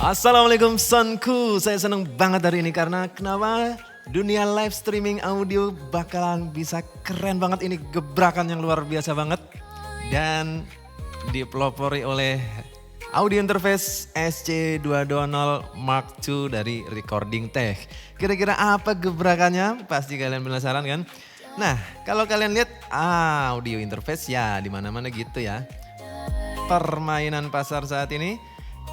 Assalamualaikum sonku, saya seneng banget hari ini karena kenapa? Dunia live streaming audio bakalan bisa keren banget, ini gebrakan yang luar biasa banget. Dan dipelopori oleh audio interface SC220 Mark II dari Recording Tech. Kira-kira apa gebrakannya? Pasti kalian penasaran kan? Nah, kalau kalian lihat audio interface ya di mana-mana gitu ya. Permainan pasar saat ini,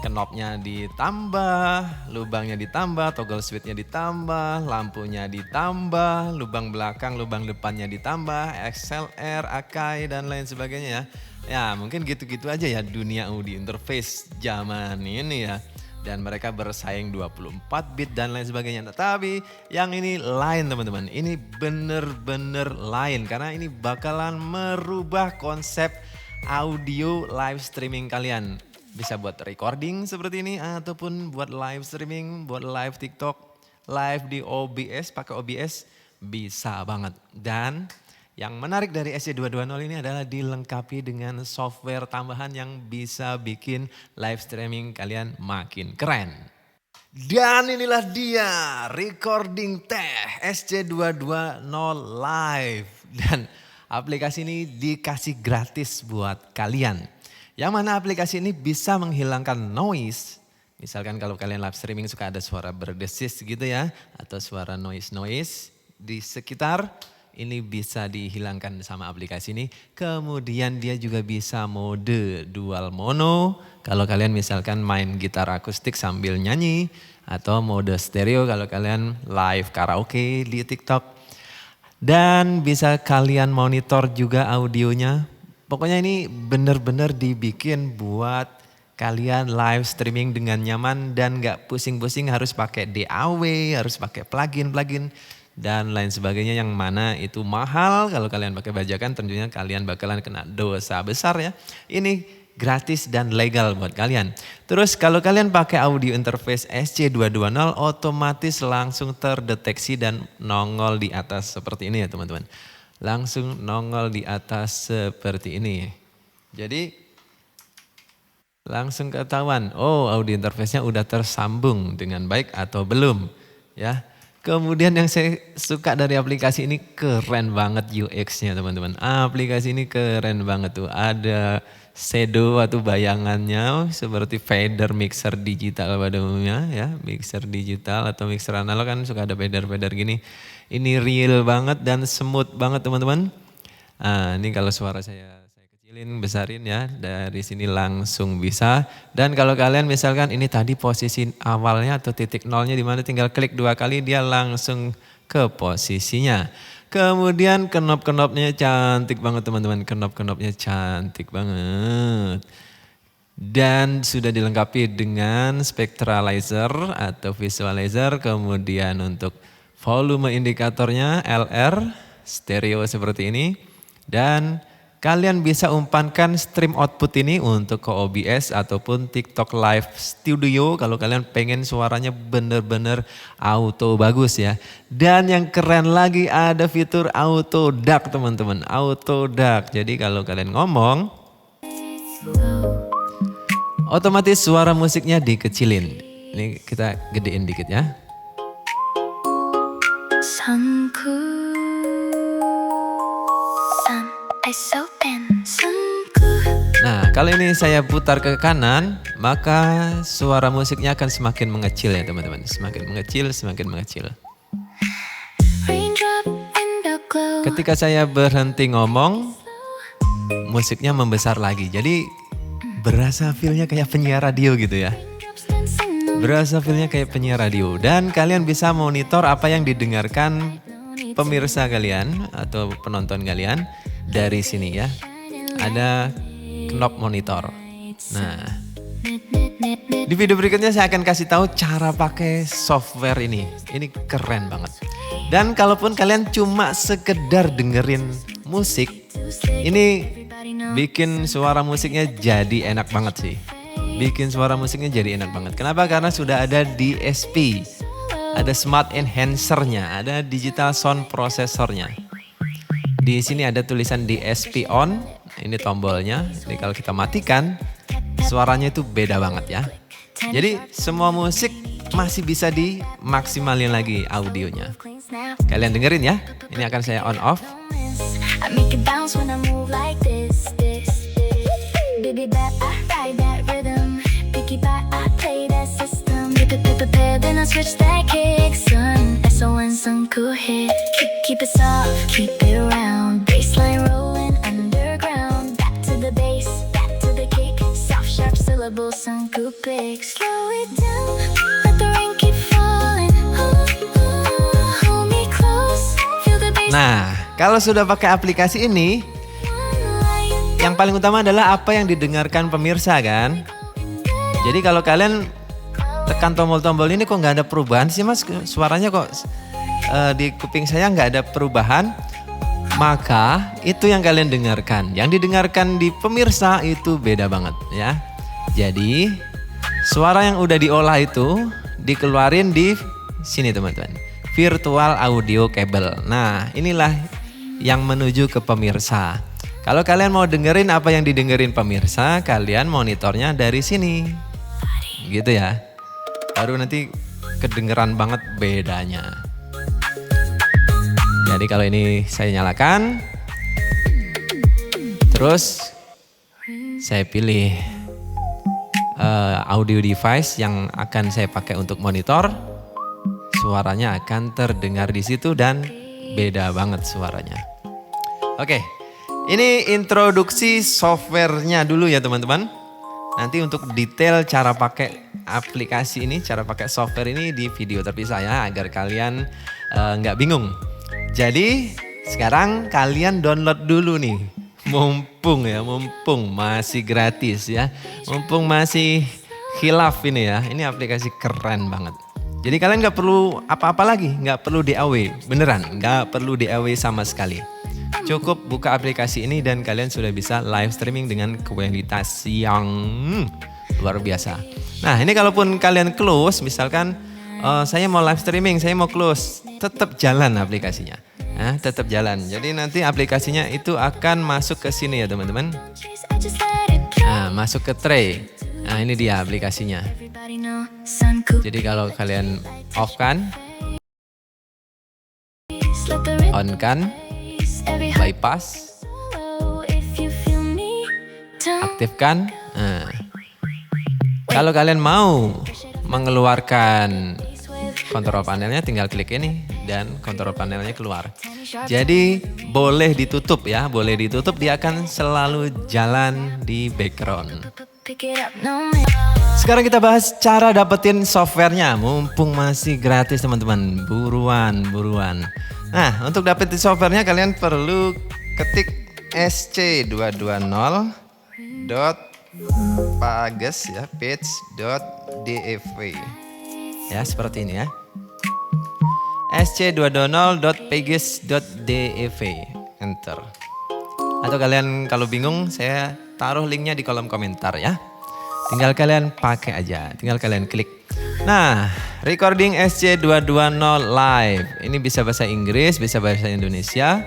knopnya ditambah, lubangnya ditambah, toggle switch-nya ditambah, lampunya ditambah, lubang belakang, lubang depannya ditambah, XLR, Akai dan lain sebagainya ya. Ya mungkin gitu-gitu aja ya dunia audio interface zaman ini ya. Dan mereka bersaing 24 bit dan lain sebagainya. Tapi yang ini lain teman-teman, ini bener-bener lain karena ini bakalan merubah konsep audio live streaming kalian. Bisa buat recording seperti ini ataupun buat live streaming, buat live TikTok, live di OBS, pakai OBS bisa banget. Dan yang menarik dari SC220 ini adalah dilengkapi dengan software tambahan yang bisa bikin live streaming kalian makin keren. Dan inilah dia Recording Tech SC220 Live. Dan aplikasi ini dikasih gratis buat kalian. Yang mana aplikasi ini bisa menghilangkan noise. Misalkan kalau kalian live streaming suka ada suara berdesis gitu ya. Atau suara noise-noise di sekitar. Ini bisa dihilangkan sama aplikasi ini. Kemudian dia juga bisa mode dual mono. Kalau kalian misalkan main gitar akustik sambil nyanyi. Atau mode stereo kalau kalian live karaoke di TikTok. Dan bisa kalian monitor juga audionya. Pokoknya ini benar-benar dibikin buat kalian live streaming dengan nyaman dan gak pusing-pusing harus pakai DAW, harus pakai plugin dan lain sebagainya yang mana itu mahal. Kalau kalian pakai bajakan tentunya kalian bakalan kena dosa besar ya. Ini gratis dan legal buat kalian. Terus kalau kalian pakai audio interface SC220 otomatis langsung terdeteksi dan nongol di atas seperti ini ya teman-teman. Langsung nongol di atas seperti ini. Jadi langsung ketahuan, oh audio interface-nya udah tersambung dengan baik atau belum ya. Kemudian yang saya suka dari aplikasi ini keren banget UX-nya teman-teman. Aplikasi ini keren banget tuh, ada shadow atau bayangannya seperti fader mixer digital pada umumnya ya. Mixer digital atau mixer analog kan suka ada fader-fader gini. Ini real banget dan smooth banget teman-teman. Nah, ini kalau suara saya kecilin, besarin ya. Dari sini langsung bisa. Dan kalau kalian misalkan ini tadi posisi awalnya atau titik nolnya di mana tinggal klik 2 kali dia langsung ke posisinya. Kemudian knop-knopnya cantik banget teman-teman. Knop-knopnya cantik banget. Dan sudah dilengkapi dengan spectralizer atau visualizer. Kemudian untuk volume indikatornya LR, stereo seperti ini. Dan kalian bisa umpankan stream output ini untuk ke OBS ataupun TikTok Live Studio. Kalau kalian pengen suaranya bener-bener auto bagus ya. Dan yang keren lagi ada fitur auto duck teman-teman. Auto duck. Jadi kalau kalian ngomong, otomatis suara musiknya dikecilin. Ini kita gedein dikit ya. Nah kalau ini saya putar ke kanan maka suara musiknya akan semakin mengecil ya teman-teman. Semakin mengecil, semakin mengecil. Ketika saya berhenti ngomong musiknya membesar lagi. Jadi berasa feelnya kayak penyiar radio gitu ya. Berasa feelnya kayak penyiar radio. Dan kalian bisa monitor apa yang didengarkan pemirsa kalian atau penonton kalian dari sini ya. Ada knop monitor. Nah, di video berikutnya saya akan kasih tahu cara pakai software ini. Ini keren banget. Dan kalaupun kalian cuma sekedar dengerin musik, ini bikin suara musiknya jadi enak banget sih. Bikin suara musiknya jadi enak banget. Kenapa? Karena sudah ada DSP. Ada smart enhancer-nya, ada digital sound processor-nya. Di sini ada tulisan DSP on, ini tombolnya. Jadi kalau kita matikan, suaranya itu beda banget ya. Jadi semua musik masih bisa dimaksimalin lagi audionya. Kalian dengerin ya. Ini akan saya on off. I make it bounce when I move like this. Baby back, I ride that rhythm. Picky back, I play that system. Dip it, prepare, then I switch that kick, son. SON, some cool hit. Keep it soft, keep it round. Bassline rolling underground. Back to the bass, back to the kick. Soft, sharp syllables, some cool pick. Slow it down, let the rain keep falling. Hold me close, feel the bass. Nah, kalau sudah pakai aplikasi ini, yang paling utama adalah apa yang didengarkan pemirsa kan. Jadi kalau kalian tekan tombol-tombol ini kok nggak ada perubahan sih mas, suaranya kok di kuping saya nggak ada perubahan, maka itu yang kalian dengarkan. Yang didengarkan di pemirsa itu beda banget ya. Jadi suara yang udah diolah itu dikeluarin di sini teman-teman, virtual audio cable. Nah inilah yang menuju ke pemirsa. Kalau kalian mau dengerin apa yang didengerin pemirsa, kalian monitornya dari sini. Gitu ya. Baru nanti kedengeran banget bedanya. Jadi kalau ini saya nyalakan. Terus saya pilih audio device yang akan saya pakai untuk monitor. Suaranya akan terdengar di situ dan beda banget suaranya. Oke. Ini introduksi softwarenya dulu ya teman-teman. Nanti untuk detail cara pakai aplikasi ini, cara pakai software ini di video terpisah ya, agar kalian nggak bingung. Jadi sekarang kalian download dulu nih, mumpung masih gratis ya, mumpung masih khilaf ini ya, ini aplikasi keren banget. Jadi kalian nggak perlu apa-apa lagi, nggak perlu DAW, beneran nggak perlu DAW sama sekali. Cukup buka aplikasi ini dan kalian sudah bisa live streaming dengan kualitas yang luar biasa. Nah ini kalaupun kalian close, misalkan saya mau live streaming, saya mau close, tetap jalan aplikasinya. Nah, tetap jalan. Jadi nanti aplikasinya itu akan masuk ke sini ya teman-teman. Nah, masuk ke tray. Nah ini dia aplikasinya. Jadi kalau kalian off kan, on kan, bypass, aktifkan. Nah, kalau kalian mau mengeluarkan kontrol panelnya, tinggal klik ini dan kontrol panelnya keluar. Jadi boleh ditutup ya, boleh ditutup, dia akan selalu jalan di background. Sekarang kita bahas cara dapetin softwarenya, mumpung masih gratis teman-teman, buruan. Nah, untuk dapetin softwarenya kalian perlu ketik sc220.pages ya, page.dev. Ya, seperti ini ya. sc220.pages.dev. Enter. Atau kalian kalau bingung, saya taruh linknya di kolom komentar ya. Tinggal kalian pakai aja, tinggal kalian klik. Nah, recording SC220 live. Ini bisa bahasa Inggris, bisa bahasa Indonesia.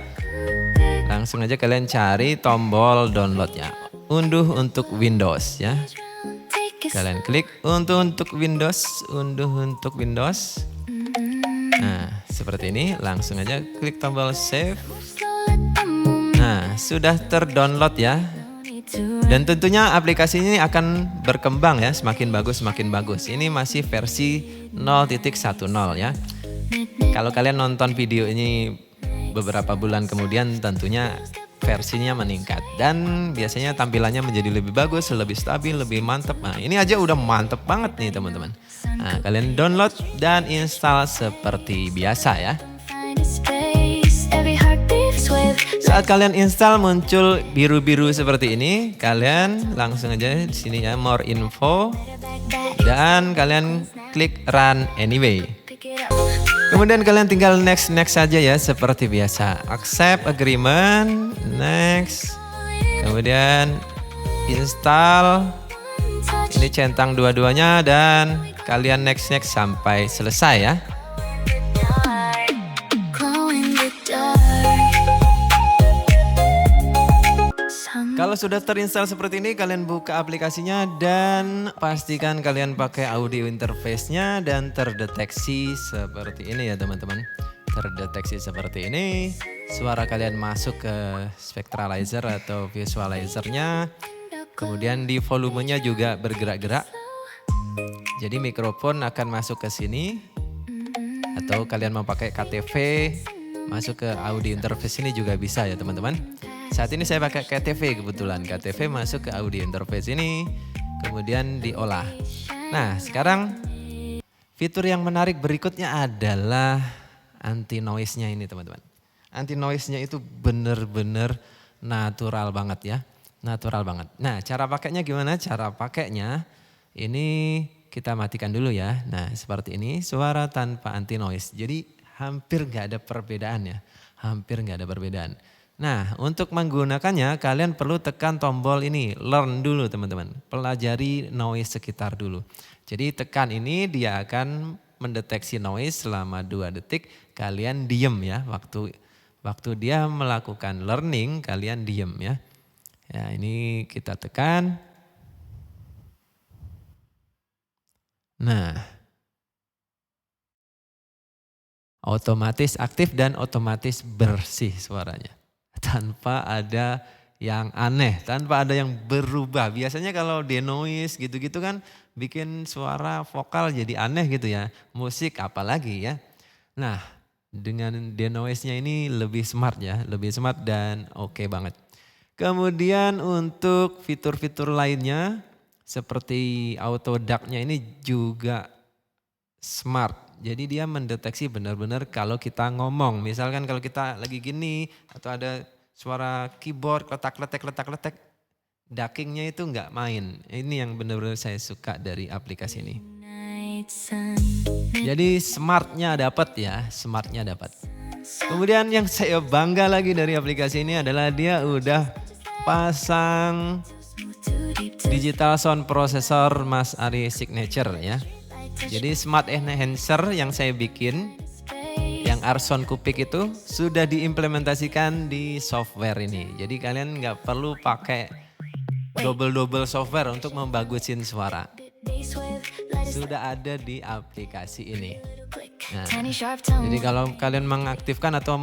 Langsung aja kalian cari tombol downloadnya. Unduh untuk Windows ya. Kalian klik untuk Windows, unduh untuk Windows. Nah, seperti ini. Langsung aja klik tombol save. Nah, sudah terdownload ya. Dan tentunya aplikasi ini akan berkembang ya, semakin bagus. Ini masih versi 0.10 ya. Kalau kalian nonton video ini beberapa bulan kemudian, tentunya versinya meningkat. Dan biasanya tampilannya menjadi lebih bagus, lebih stabil, lebih mantap. Nah ini aja udah mantep banget nih teman-teman. Nah kalian download dan install seperti biasa ya. Saat kalian install muncul biru-biru seperti ini, kalian langsung aja di sini ya, more info, dan kalian klik run anyway. Kemudian kalian tinggal next saja ya, seperti biasa. Accept agreement, next. Kemudian install. Ini centang dua-duanya dan kalian next sampai selesai ya. Kalau Kalau sudah terinstall seperti ini, kalian buka aplikasinya dan pastikan kalian pakai audio interface-nya dan terdeteksi seperti ini ya teman-teman. Terdeteksi seperti ini, suara kalian masuk ke spectralizer atau visualizer-nya. Kemudian di volumenya juga bergerak-gerak. Jadi mikrofon akan masuk ke sini. Atau kalian mau pakai KTV, masuk ke audio interface ini juga bisa ya teman-teman. Saat ini saya pakai KTV kebetulan. KTV masuk ke audio interface ini, kemudian diolah. Nah sekarang fitur yang menarik berikutnya adalah anti noise-nya ini teman-teman. Anti noise-nya itu benar-benar natural banget ya. Natural banget. Nah cara pakainya gimana? Cara pakainya ini kita matikan dulu ya. Nah seperti ini, suara tanpa anti noise. Jadi hampir gak ada perbedaan ya. Hampir gak ada perbedaan. Nah untuk menggunakannya kalian perlu tekan tombol ini, learn dulu teman-teman. Pelajari noise sekitar dulu. Jadi tekan ini dia akan mendeteksi noise selama 2 detik. Kalian diem ya, waktu dia melakukan learning kalian diem ya. Ya ini kita tekan. Nah, otomatis aktif dan otomatis bersih suaranya. Tanpa ada yang aneh, tanpa ada yang berubah. Biasanya kalau denoise gitu-gitu kan bikin suara vokal jadi aneh gitu ya. Musik apalagi ya. Nah dengan denoise-nya ini lebih smart ya, lebih smart dan oke banget. Kemudian untuk fitur-fitur lainnya seperti auto dark-nya ini juga smart. Jadi dia mendeteksi benar-benar kalau kita ngomong. Misalkan kalau kita lagi gini atau ada suara keyboard letak-letek, duckingnya itu nggak main. Ini yang benar-benar saya suka dari aplikasi ini. Jadi smartnya dapat ya, smartnya dapat. Kemudian yang saya bangga lagi dari aplikasi ini adalah dia udah pasang digital sound processor Mas Ari Signature ya. Jadi smart enhancer yang saya bikin, yang Arson Kupik itu sudah diimplementasikan di software ini. Jadi kalian nggak perlu pakai double software untuk membagusin suara. Sudah ada di aplikasi ini. Nah, jadi kalau kalian mengaktifkan atau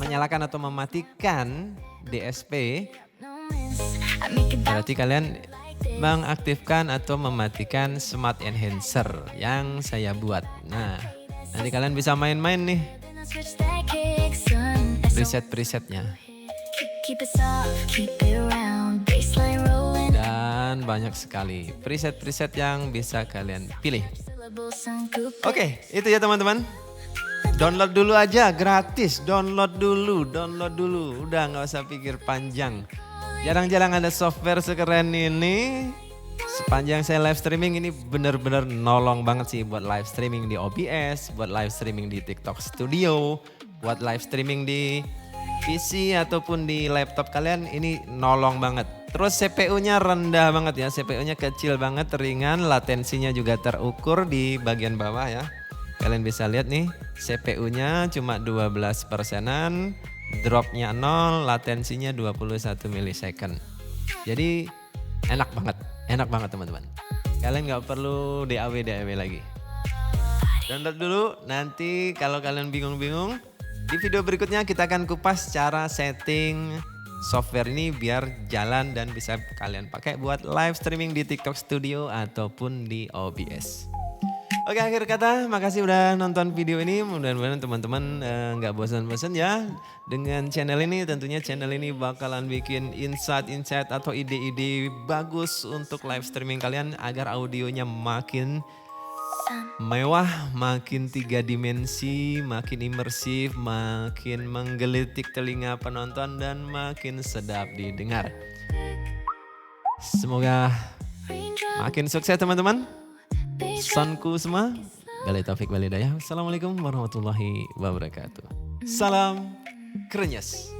menyalakan atau mematikan DSP, berarti kalian mengaktifkan atau mematikan smart enhancer yang saya buat. Nah, nanti kalian bisa main-main nih preset-presetnya. Dan banyak sekali preset-preset yang bisa kalian pilih. Oke, itu ya teman-teman. Download dulu aja, gratis. Download dulu. Udah nggak usah pikir panjang. Jarang-jarang ada software sekeren ini. Sepanjang saya live streaming ini benar-benar nolong banget sih buat live streaming di OBS, buat live streaming di TikTok Studio, buat live streaming di PC ataupun di laptop kalian ini nolong banget. Terus CPU-nya rendah banget ya, CPU-nya kecil banget, ringan, latensinya juga terukur di bagian bawah ya. Kalian bisa lihat nih, CPU-nya cuma 12%-an. Dropnya 0, latensinya 21 milisecond. Jadi enak banget teman-teman. Kalian gak perlu DAW lagi. Download dulu, nanti kalau kalian bingung-bingung, di video berikutnya kita akan kupas cara setting software ini biar jalan dan bisa kalian pakai buat live streaming di TikTok Studio ataupun di OBS. Oke, akhir kata makasih udah nonton video ini. Mudah-mudahan teman-teman gak bosan-bosan ya dengan channel ini. Tentunya channel ini bakalan bikin insight atau ide-ide bagus untuk live streaming kalian agar audionya makin mewah, makin 3 dimensi, makin imersif, makin menggelitik telinga penonton dan makin sedap didengar. Semoga makin sukses teman-teman. Pesanku semua, Gali Taufik Walhidayah. Assalamualaikum warahmatullahi wabarakatuh. Salam Krenyes.